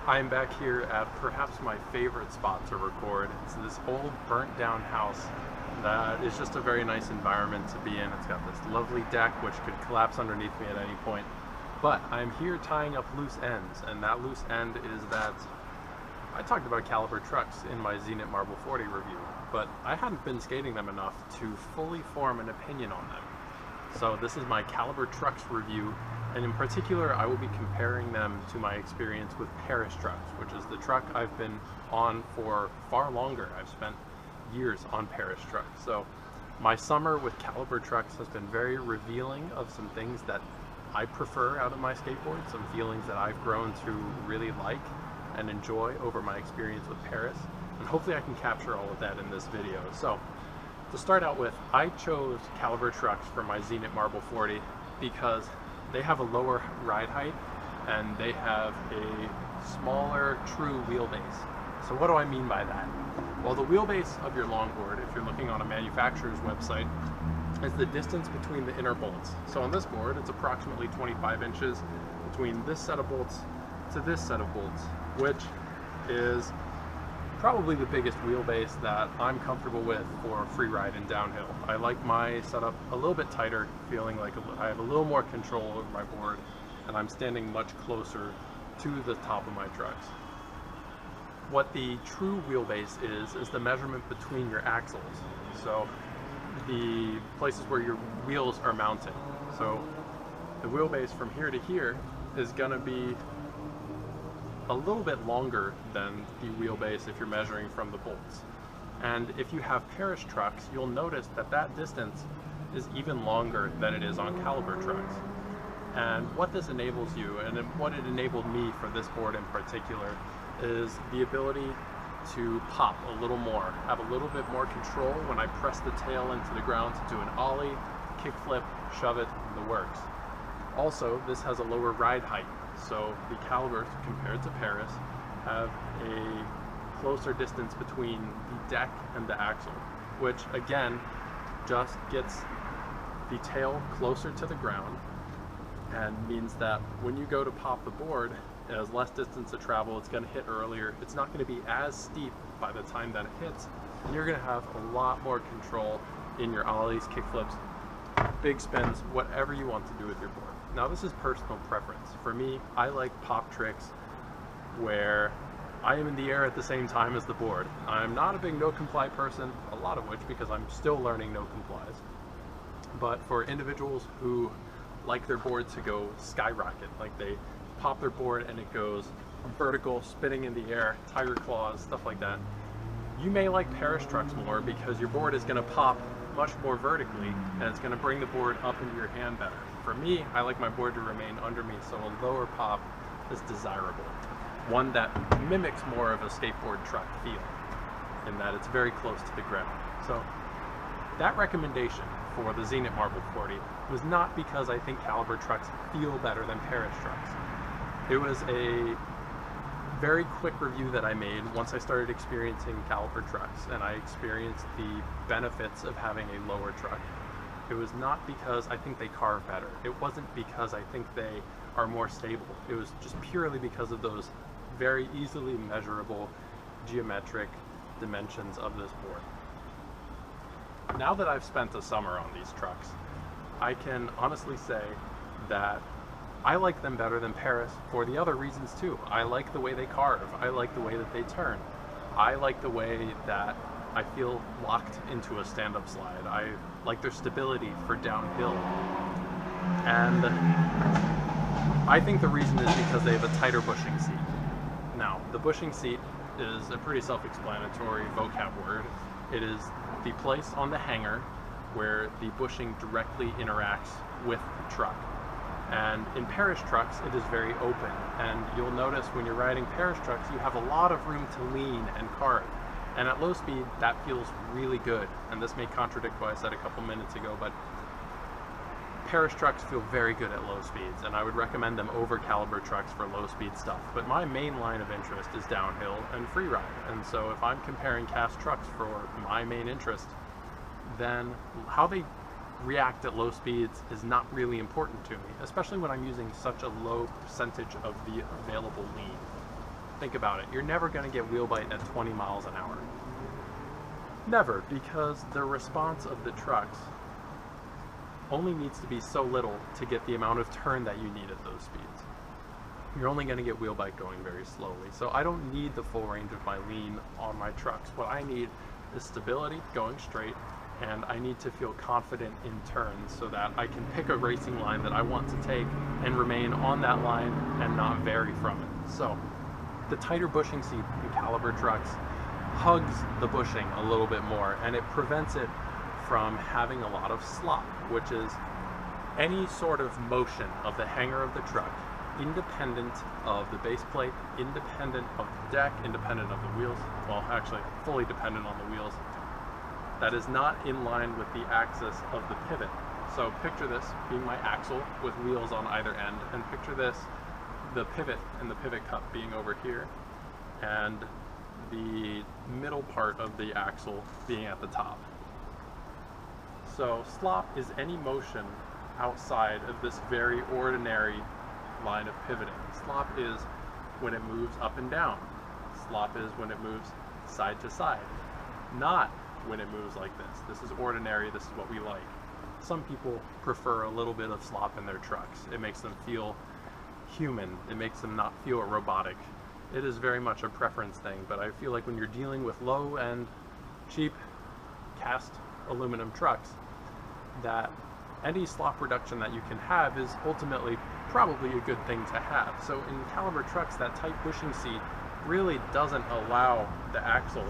I'm back here at perhaps my favorite spot to record. It's this old burnt down house that is just a very nice environment to be in. It's got this lovely deck which could collapse underneath me at any point. But I'm here tying up loose ends, and that loose end is that I talked about caliber trucks in my Zenit Marble 40 review, but I hadn't been skating them enough to fully form an opinion on them. So this is my caliber trucks review, and in particular I will be comparing them to my experience with Paris trucks, which is the truck I've been on for far longer. I've spent years on Paris trucks. So my summer with caliber trucks has been very revealing of some things that I prefer out of my skateboard, some feelings that I've grown to really like and enjoy over my experience with Paris, and hopefully I can capture all of that in this video. So to start out with, I chose caliber trucks for my Zenit Marble 40 because they have a lower ride height and they have a smaller true wheelbase. So what do I mean by that? Well, the wheelbase of your longboard, if you're looking on a manufacturer's website, is the distance between the inner bolts. So on this board, it's approximately 25 inches between this set of bolts to this set of bolts, which is probably the biggest wheelbase that I'm comfortable with for freeride and downhill. I like my setup a little bit tighter, feeling like I have a little more control over my board, and I'm standing much closer to the top of my trucks. What the true wheelbase is the measurement between your axles. So the places where your wheels are mounted. So the wheelbase from here to here is going to be a little bit longer than the wheelbase if you're measuring from the bolts. And if you have Paris trucks, you'll notice that that distance is even longer than it is on caliber trucks. And what this enables you, and what it enabled me for this board in particular, is the ability to pop a little more, have a little bit more control when I press the tail into the ground to do an ollie, kickflip, shove it, the works. Also, this has a lower ride height, so the calibers compared to Paris have a closer distance between the deck and the axle, which again just gets the tail closer to the ground and means that when you go to pop the board, it has less distance to travel, it's going to hit earlier, it's not going to be as steep by the time that it hits, and you're going to have a lot more control in your ollies, kickflips, big spins, whatever you want to do with your board. Now this is personal preference. For me, I like pop tricks where I am in the air at the same time as the board. I'm not a big no comply person, a lot of which because I'm still learning no complies. But for individuals who like their board to go skyrocket, like they pop their board and it goes vertical, spinning in the air, tiger claws, stuff like that, you may like Paris trucks more because your board is going to pop much more vertically and it's going to bring the board up into your hand better. For me, I like my board to remain under me, so a lower pop is desirable. One that mimics more of a skateboard truck feel, in that it's very close to the ground. So that recommendation for the Zenit Marble 40 was not because I think caliber trucks feel better than Paris trucks. It was a very quick review that I made once I started experiencing caliber trucks and I experienced the benefits of having a lower truck. It was not because I think they carve better. It wasn't because I think they are more stable. It was just purely because of those very easily measurable geometric dimensions of this board. Now that I've spent a summer on these trucks, I can honestly say that I like them better than Paris for the other reasons too. I like the way they carve. I like the way that they turn. I like the way that I feel locked into a stand-up slide. I like their stability for downhill. And I think the reason is because they have a tighter bushing seat. Now, the bushing seat is a pretty self-explanatory vocab word. It is the place on the hanger where the bushing directly interacts with the truck. And in Paris trucks, it is very open. And you'll notice when you're riding Paris trucks, you have a lot of room to lean and carve. And at low speed, that feels really good. And this may contradict what I said a couple minutes ago, but Paris trucks feel very good at low speeds, and I would recommend them over caliber trucks for low speed stuff. But my main line of interest is downhill and freeride. And so if I'm comparing cast trucks for my main interest, then how they react at low speeds is not really important to me, especially when I'm using such a low percentage of the available lean. Think about it. You're never going to get wheel bite at 20 miles an hour. Never, because the response of the trucks only needs to be so little to get the amount of turn that you need at those speeds. You're only going to get wheel bite going very slowly. So I don't need the full range of my lean on my trucks. What I need is stability going straight, and I need to feel confident in turns so that I can pick a racing line that I want to take and remain on that line and not vary from it. So the tighter bushing seat in caliber trucks hugs the bushing a little bit more, and it prevents it from having a lot of slop, which is any sort of motion of the hanger of the truck, independent of the base plate, independent of the deck, independent of the wheels, well actually fully dependent on the wheels, that is not in line with the axis of the pivot. So picture this being my axle with wheels on either end, and picture this, the pivot and the pivot cup being over here, and the middle part of the axle being at the top. So slop is any motion outside of this very ordinary line of pivoting. Slop is when it moves up and down. Slop is when it moves side to side, not when it moves like this. This is ordinary, this is what we like. Some people prefer a little bit of slop in their trucks. It makes them feel human, it makes them not feel robotic. It is very much a preference thing, but I feel like when you're dealing with low-end, cheap, cast aluminum trucks, that any slop reduction that you can have is ultimately probably a good thing to have. So in caliber trucks, that tight bushing seat really doesn't allow the axle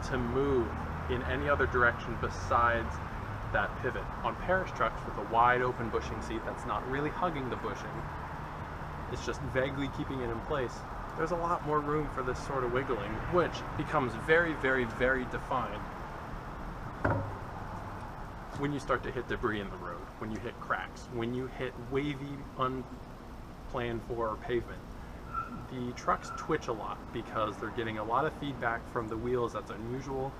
to move in any other direction besides that pivot. On Paris trucks with a wide open bushing seat that's not really hugging the bushing, it's just vaguely keeping it in place, there's a lot more room for this sort of wiggling, which becomes very, very, very defined when you start to hit debris in the road, when you hit cracks, when you hit wavy, unplanned for pavement. The trucks twitch a lot because they're getting a lot of feedback from the wheels that's unusual,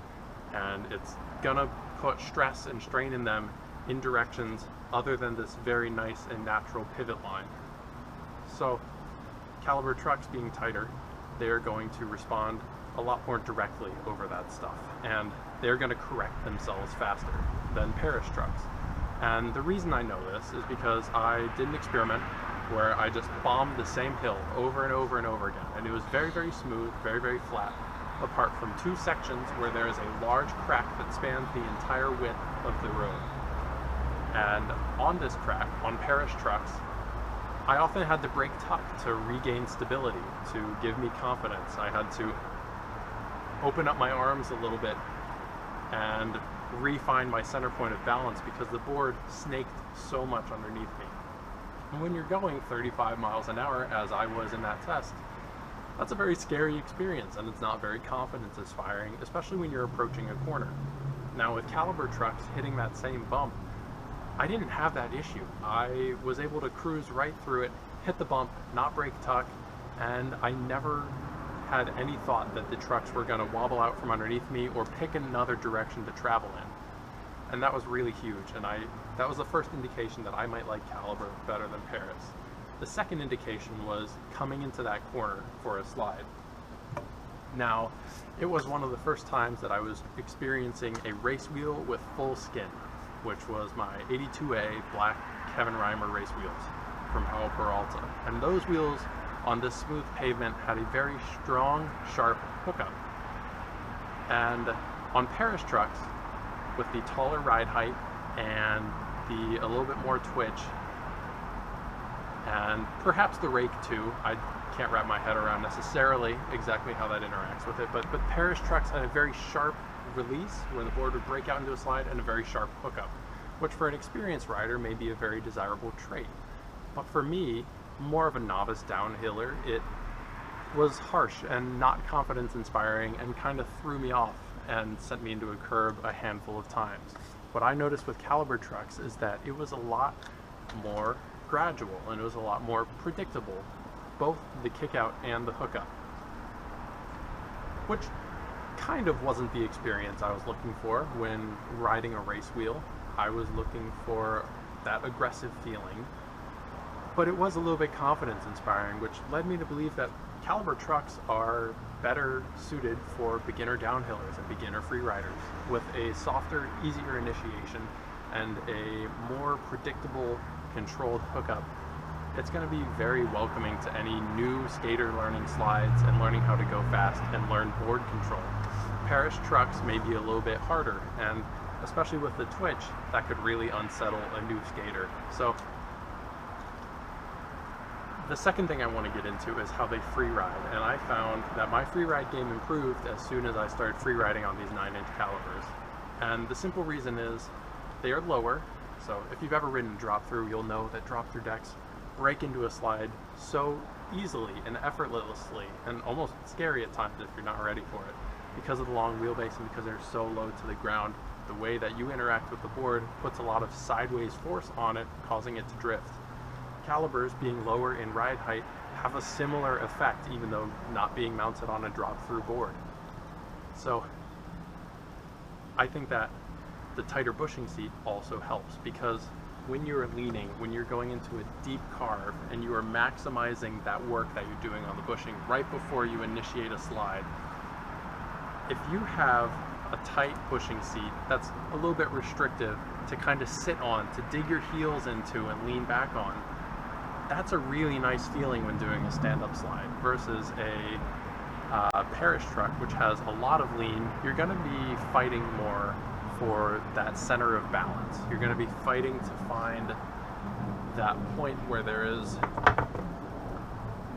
and it's gonna put stress and strain in them in directions other than this very nice and natural pivot line. So caliber trucks being tighter, they're going to respond a lot more directly over that stuff, and they're going to correct themselves faster than Paris trucks. And the reason I know this is because I did an experiment where I just bombed the same hill over and over and over again, and it was very, very smooth, very, very flat, apart from two sections where there is a large crack that spans the entire width of the road. And on this crack, on Paris trucks, I often had to brake tuck to regain stability, to give me confidence. I had to open up my arms a little bit and refine my center point of balance because the board snaked so much underneath me. And when you're going 35 miles an hour, as I was in that test, that's a very scary experience, and it's not very confidence inspiring, especially when you're approaching a corner. Now with caliber trucks hitting that same bump, I didn't have that issue. I was able to cruise right through it, hit the bump, not brake tuck, and I never had any thought that the trucks were going to wobble out from underneath me or pick another direction to travel in. And that was really huge, and that was the first indication that I might like caliber better than Paris. The second indication was coming into that corner for a slide. Now, it was one of the first times that I was experiencing a race wheel with full skin, which was my 82A black Kevin Reimer race wheels from Howell Peralta. And those wheels on this smooth pavement had a very strong, sharp hookup. And on Paris trucks, with the taller ride height and a little bit more twitch, and perhaps the rake too, I can't wrap my head around necessarily exactly how that interacts with it, but Paris trucks had a very sharp release where the board would break out into a slide, and a very sharp hookup, which for an experienced rider may be a very desirable trait. But for me, more of a novice downhiller, it was harsh and not confidence inspiring and kind of threw me off and sent me into a curb a handful of times. What I noticed with caliber trucks is that it was a lot more gradual and it was a lot more predictable, both the kickout and the hookup, which kind of wasn't the experience I was looking for when riding a race wheel. I was looking for that aggressive feeling, but it was a little bit confidence inspiring, which led me to believe that Caliber trucks are better suited for beginner downhillers and beginner freeriders with a softer, easier initiation and a more predictable, controlled hookup. It's going to be very welcoming to any new skater learning slides and learning how to go fast and learn board control. Paris trucks may be a little bit harder, and especially with the twitch, that could really unsettle a new skater. So the second thing I want to get into is how they freeride, and I found that my freeride game improved as soon as I started freeriding on these 9-inch calibers. And the simple reason is they are lower, so if you've ever ridden drop through, you'll know that drop through decks break into a slide so easily and effortlessly, and almost scary at times if you're not ready for it, because of the long wheelbase and because they're so low to the ground. The way that you interact with the board puts a lot of sideways force on it, causing it to drift. Calibers, being lower in ride height, have a similar effect, even though not being mounted on a drop-through board. So I think that the tighter bushing seat also helps, because when you're leaning, when you're going into a deep carve and you are maximizing that work that you're doing on the bushing right before you initiate a slide, if you have a tight bushing seat that's a little bit restrictive to kind of sit on, to dig your heels into and lean back on, that's a really nice feeling when doing a stand-up slide versus a Paris truck, which has a lot of lean. You're going to be fighting more for that center of balance. You're going to be fighting to find that point where there is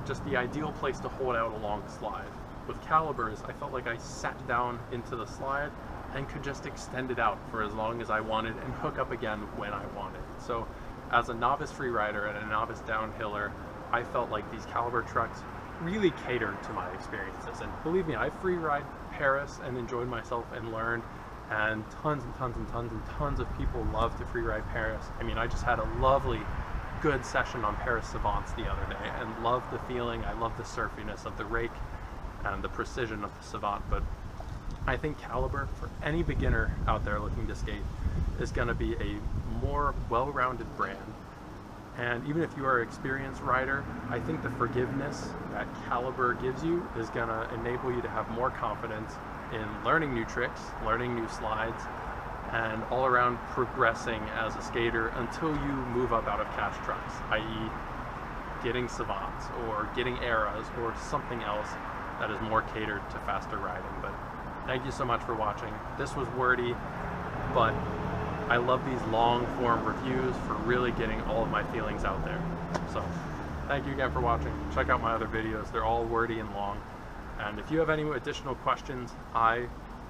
just the ideal place to hold out a long slide. With calibers, I felt like I sat down into the slide and could just extend it out for as long as I wanted and hook up again when I wanted. So as a novice freerider and a novice downhiller, I felt like these caliber trucks really catered to my experiences. And believe me, I freeride Paris and enjoyed myself and learned, and tons and tons and tons and tons of people love to freeride Paris. I mean, I just had a lovely, good session on Paris Savants the other day and loved the feeling. I love the surfiness of the rake and the precision of the Savant, but I think Caliber, for any beginner out there looking to skate, is going to be a more well-rounded brand. And even if you are an experienced rider, I think the forgiveness that Caliber gives you is going to enable you to have more confidence in learning new tricks, learning new slides, and all around progressing as a skater until you move up out of cash trucks, i.e. getting Savants or getting Eras or something else that is more catered to faster riding. But thank you so much for watching. This was wordy, but I love these long form reviews for really getting all of my feelings out there. So thank you again for watching. Check out my other videos. They're all wordy and long. And if you have any additional questions, I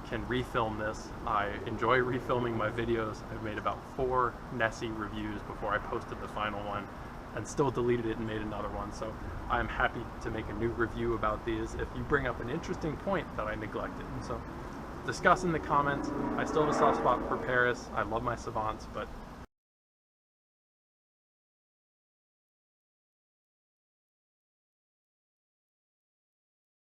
can refilm this. I enjoy refilming my videos. I've made about 4 Nessie reviews before I posted the final one, and still deleted it and made another one. So I'm happy to make a new review about these if you bring up an interesting point that I neglected. And so discuss in the comments. I still have a soft spot for Paris. I love my Savants, but